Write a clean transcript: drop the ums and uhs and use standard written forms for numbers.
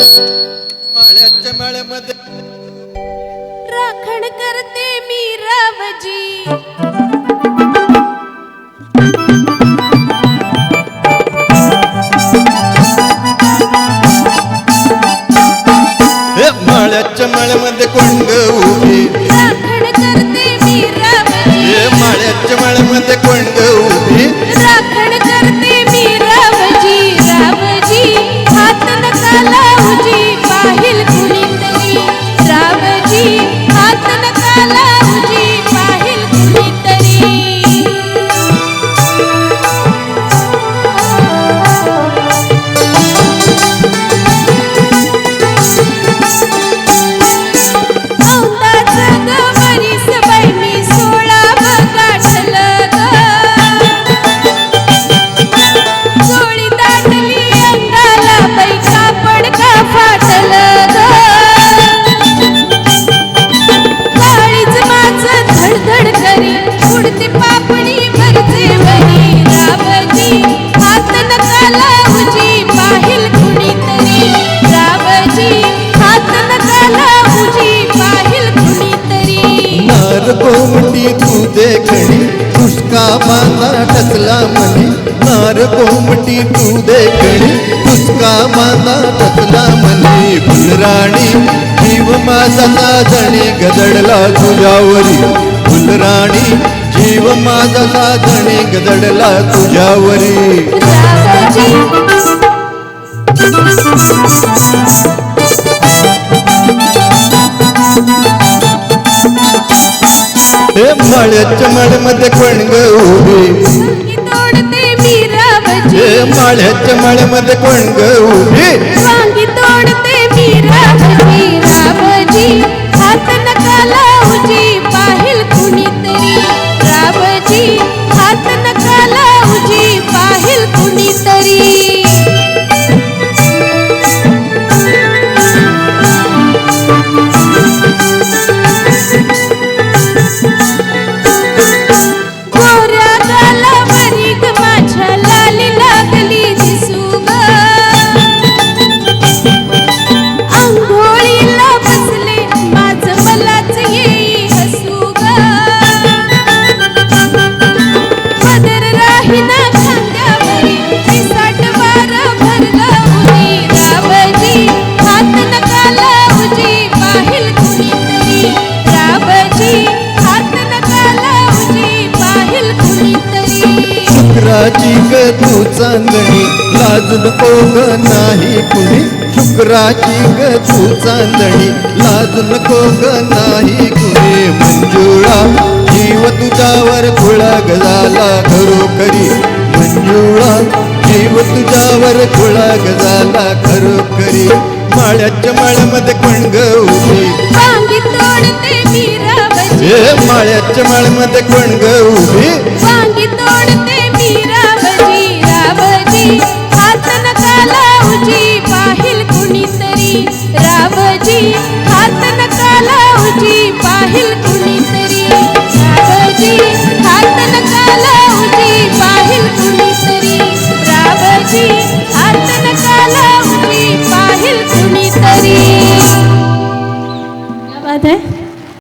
माळ्याच्या माळ्यामध्ये राखण करते मी रावजी। माळ्याच्या माळ्यामध्ये कोण ग उभी राखण करते मी रावजी। माळ्याच्या माळ्यामध्ये कोण ग उभी राखण करते मी रावजी। रावजी हात नका लावूजी पाहिल कुणीतरी। रावजी हात नका लावूजी पाहिल कुणीतरी। कोंबडी तू देखणी तुसका बांधा टकला मनी। नार कोंबडी तू देखणी तुसका बांधा टकला मनी। फुलराणी जीव माझा साधणी गदडला तुझ्यावरी। फुलराणी जीव माझा साधणी गदडला तुझ्यावरी। माळ्याच्या माळ्यामध्ये कोण ग उभी तोडते मी रावजी। माळ्याच्या माळ्यामध्ये कोण ग उभी वांगी तोडते मी रावजी। रावजी हात नका लावूजी पाहिल कुणीतरी। रावजी हात नका लावूजी पाहिल कुणीतरी। शुक्राची ग तू चांदणी लाजू नको ग नाही कुणी। शुक्राची ग तू चांदणी लाजू नको ग नाही कुणी। मंजुळा जीव तुझ्यावर खुळा गजाला खरोखरी। मंजुळा जीव तुझ्यावर खुळा गजाला खरोखरी। माळ्याच्या माळ्यामध्ये कोण ग उभी वांगी तोडते मी रावजी। माळ्याच्या माळ्यामध्ये कोण ग उभी वांगी तोडते मी